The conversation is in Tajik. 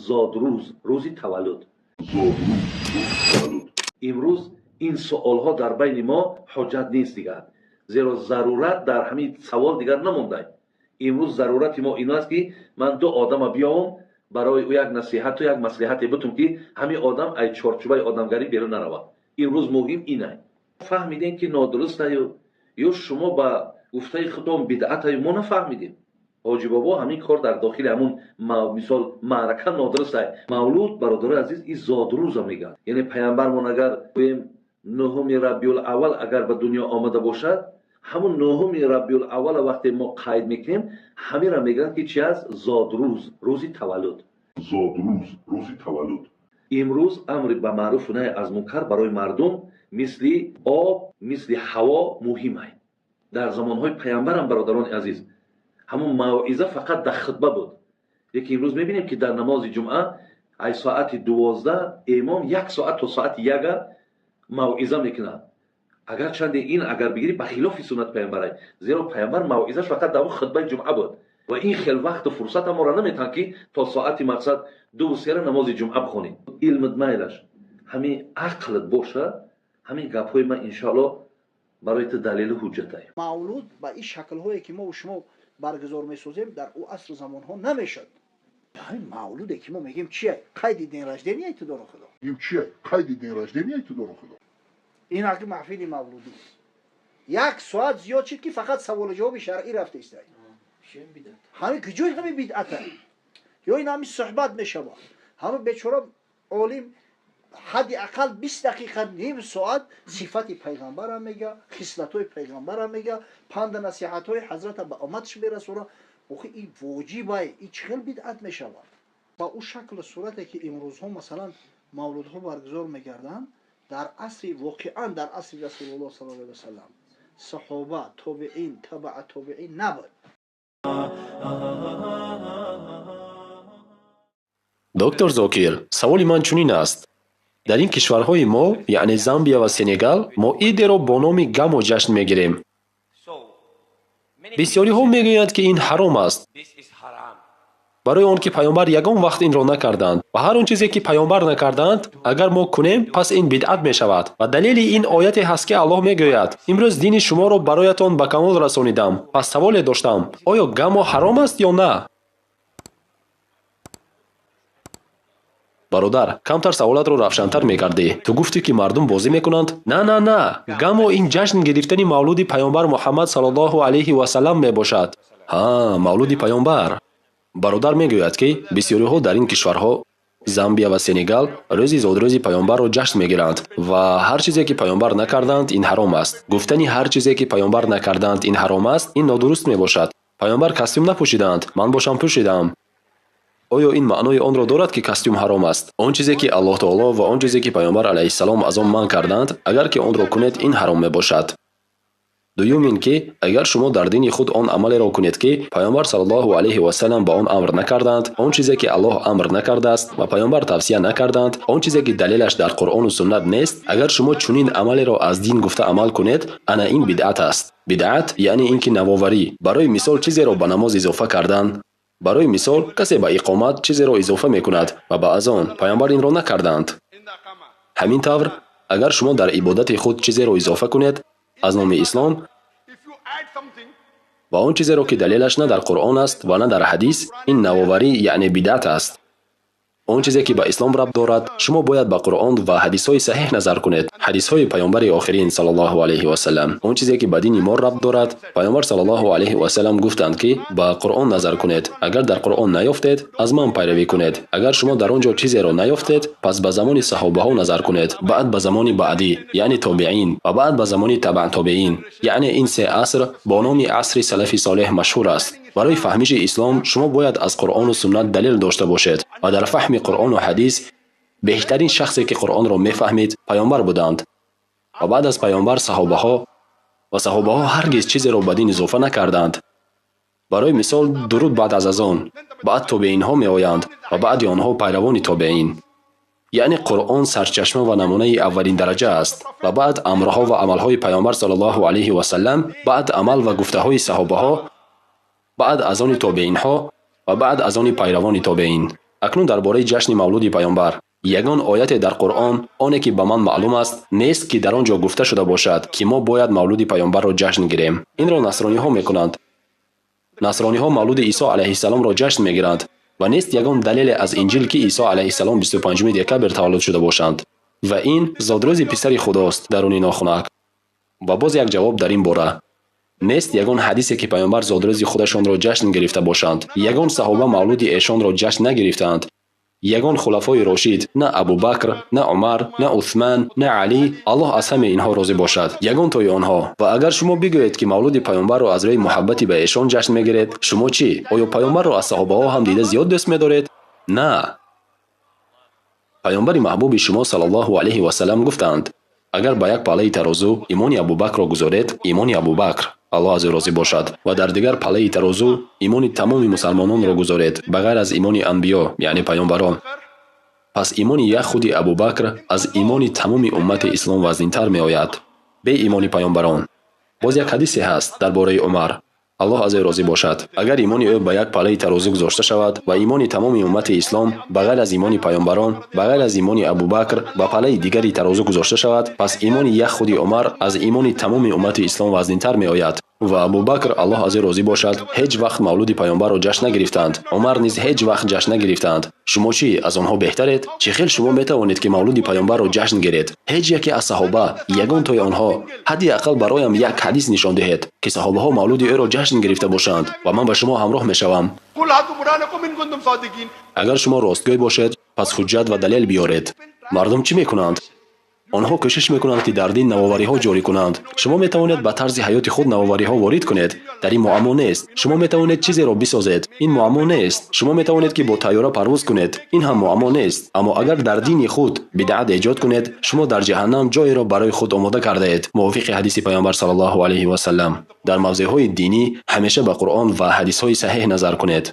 زادروز، روزی تولد. امروز این سوال ها در بین ما حجت نیست دیگر، زیرا ضرورت در همین سوال دیگر نمونده. امروز ضرورت ما این است که من دو آدم بیاوم برای او یک نصیحت و یک مصلحت بتونم که همین آدم از چارچوبه آدمگری بیرون نرود. امروز مهم اینه. فهمیدین که نادرسته یا شما با گفته خودم بدعت ما نفهمیدین. حاجی بابا همین کار در داخل همون مثال معرکه نادرسته. مولود برادر عزیز این زادروز میگن، یعنی پیامبرمون اگر بگیم نهم ربیع الاول اگر به دنیا آمده باشد، همون نهم ربیع الاول وقتی ما قید میکنیم همین را میگن که چی از زادروز، روزی تولد. زادروز، روزی تولد. امروز امر به معروف و نهی از منکر برای مردم مثل آب، مثل هوا مهم است. در زمانهای پیامبرم برادران عزیز همون موعظه فقط در خطبه بود. یکی امروز میبینیم که در نماز جمعه ای ساعت 12 امام 1 ساعت تا ساعت 1 موعظه میکنه. اگر چند این اگر بگیری به خلاف سنت پیامبره، زیرا پیامبر موعظه‌اش فقط در خطبه جمعه بود و این خیلی وقت و فرصت ما را نمیتن که تا ساعت مقصد 2-3 نماز جمعه بخونی. علمت میلش همین عقلت باشه، همین گپ‌های من ان شاء الله برای تو دلیل حجت است. مولود با این شکل‌هایی که ما و شما برگزار می‌سازیم در او عصر زمان‌ها نمیشد. همین مولودی که ما میگیم چیه؟ قید دین رجدنی ای تو دور خدا. این چیه؟ قید دین رجدنی ای تو دور خدا. این عقل محفل مولودی است. 1 ساعت زیاد شد که فقط سوال و جواب شرعی رفته است. همین کجای همین بدعته؟ یا این همین صحبت میشه با همه بیچاره عالم حد اقل 20 دقیقه نیم ساعت صفت پیغمبر هم میگه، خصلت‌های پیغمبر هم میگه، پند نصیحت‌های حضرت به امتش میرسونه. آخه این واجبه، این چقدر بدعت میشه با اون شکل و صورتی که امروز ها مثلا مولودها برگزار میگردن در عصر واقعا در عصر رسول الله صلی الله علیه و سلم صحابه تابعین تبع تابعین نبود. دکتر زاکر، سوالی من چنین است: در این کشورهای ما یعنی زامبیا و سنگال ما عید را با نام گم و جشن میگیریم. بسیاری ها میگویند که این حرام است، برای آن که پیامبر یگان وقت این را نکردند و هر آن چیزی که پیامبر نکردند اگر ما کنیم پس این بدعت می شود. و دلیل این آیت هست که الله میگوید امروز دین شما را برایتان به کمال رسانیدم. پس سوال داشتم آیا گم حرام است یا نه؟ برادر، کمتر سوالات رو روشن‌تر می‌کردی. تو گفتی که مردم بازی میکنند؟ نه. گم و این جشن گرفتن مولود پیامبر محمد صلی الله علیه و سلم میباشد. مولود پیامبر. برادر میگوید که بسیاری ها در این کشورها زامبیا و سنگال روز زادروز پیامبر را جشن میگیرند و هر چیزی که پیامبر نکردند این حرام است. گفتنی هر چیزی که پیامبر نکردند این حرام است این نادرست میباشد. پیامبر کاستوم نپوشیدند، من باشم پوشیدم. آیا این معنای آن را دارد که کاستوم حرام است؟ آن چیزی که الله تعالی و آن چیزی که پیامبر علیه السلام از آن منع کردند اگر که آن را کنید این حرام میباشد. دوم این که اگر شما در دین خود آن عمل را کنید که پیامبر صلی الله علیه و سلم با آن امر نکردند، آن چیزی که الله امر نکرده است و پیامبر توصیه نکردند، آن چیزی که دلیلش در قرآن و سنت نیست، اگر شما چنین عملی را از دین گفته عمل کنید انا این بدعت است. بدعت یعنی اینکه نوآوری، برای مثال چیزی را به نماز اضافه کردن. برای مثال کسی به اقامت چیزی را اضافه میکند و به اذان پیامبر این را نکردند. همین طور اگر شما در عبادت خود چیزی را اضافه کنید از نام اسلام و آن چیزی را که دلیلش نه در قرآن است و نه در حدیث، این نوآوری یعنی بدعت است. آن چیزی که به اسلام ربط دارد شما باید به قرآن و حدیث های صحیح نظر کنید، حدیث های پیامبر آخرین صلی الله علیه و سلم. آن چیزی که به دین ما ربط دارد پیامبر صلی الله علیه و سلم گفتند که به قرآن نظر کنید، اگر در قرآن نیافتید از من پیروی کنید، اگر شما در آنجا چیزی را نیافتید پس به زمان صحابه ها نظر کنید، بعد به زمان بعدی یعنی تابعین و بعد به زمان تبع تابعین، یعنی این سه عصر با نام عصر سلف صالح مشهور است. برای فهمیش اسلام شما باید از قرآن و سنت دلیل داشته باشید و در فهم قرآن و حدیث بهترین شخصی که قرآن را میفهمید پیامبر بودند و بعد از پیامبر صحابه ها هرگز چیزی را به دین اضافه نکردند. برای مثال درود بعد از اذان، بعد تابعین ها می آیند و بعد آنها پیروان تابعین. یعنی قرآن سرچشمه و نمونه اولین درجه است و بعد امرها و عملهای پیامبر صلی الله علیه و سلم، بعد عمل و گفته های صحابه ها، بعد از آن تابعین ها و بعد از آن پیروان تابعین. акнун дар бораи ҷашни мавлуди паёнбар ягон ояте дар қуръон оне ки ба ман маълум аст нест ки дар он ҷо гуфта шуда бошад ки мо бояд мавлуди паёнбарро ҷашн гирем. Инро насрониҳо мекунанд. насрониҳо мавлуди исо алайҳиссаломро ҷашн мегиранд ва нест ягон далеле аз инҷил ки исо алайҳиссалом 25 декабр таваллуд шуда бошанд ва ин зодрӯзи писари худост даруни нохунак. ва боз як ҷавоб дар ин бора. нест ягон ҳадисе ки паёнбар зодрӯзи худашонро ҷашн гирифта бошанд. ягон саҳоба мавлуди эшонро ҷашн нагирифтанд. ягон хулафои рошид, на Абу Бакр, на Умар, на Усман, на Али, Аллоҳ аз ҳамаи инҳо розӣ бошад. ягон тои онҳо. Ва агар шумо бигӯед ки мавлуди паёнбарро аз рӯи муҳаббати ба эшон ҷашн мегиред, шумо чӣ? Оё паёнбарро аз саҳобаҳо ҳам дида зиёд дӯст медоред? На. паёнбари маҳбуби шумо саллаллоҳу алайҳи васалам гуфтанд: агар ба як палаи тарозу имони Абу Бакрро гузоред, имони Абу Бакр, Аллоҳ аз ӯ розӣ бошад, ва дар дигар палаи тарозу имони тамоми мусалмононро гузоред ба ғайр аз имони анбиё, яъне паёнбарон, пас имони як худи Абу Бакр аз имони тамоми уммати ислом вазнинтар меояд, бе имони паёнбарон. боз як ҳадисе ҳаст дар бораи Умар, Аллоҳ аз ӯ розӣ бошад. агар имони ӯ ба як палаи тарозу гузошта шавад ва имони тамоми уммати ислом ба ғайр аз имони паёнбарон, ба ғайр аз имони Абу Бакр ба палаи дигари тарозу гузошта шавад, пас имони як худи Умар аз имони тамоми уммати ислом вазнинтар меояд. ва Абу Бакр, Аллоҳ аз ӯ розӣ бошад, ҳеҷ вақт мавлуди паёнбарро ҷашн нагирифтанд. Умар низ ҳеҷ вақт ҷашн нагирифтанд. шумо чӣ, аз онҳо беҳтаред? чӣ хел шумо метавонед ки мавлуди паёнбарро ҷашн гиред? ҳеҷ яке аз саҳоба, ягон тои онҳо, ҳадди ақал бароям як ҳадис нишон диҳед ки саҳобаҳо мавлуди ӯро ҷашн гирифта бошанд ва ман ба шумо ҳамроҳ мешавам. агар шумо ростгӯй бошед, пас ҳуҷҷат ва далел биёред. мардум чӣ мекунанд? онҳо кӯшиш мекунанд ки дар дин навовариҳо ҷорӣ кунанд. шумо метавонед ба тарзи ҳаёти худ навовариҳо ворид кунед. дар ин муаммо нест. шумо метавонед чизеро бисозед. ин муаммо нест. шумо метавонед ки бо тайёра парвоз кунед. ин ҳам муаммо нест. аммо агар дар дини худ бидъат эҷод кунед, шумо дар ҷаҳаннам ҷойеро барои худ омода кардаед, мувофиқи ҳадиси паёнбар саллаллоҳу алайҳи васалам. дар мавзеъҳои динӣ ҳамеша ба Қуръон ва ҳадисҳои саҳеҳ назар кунед.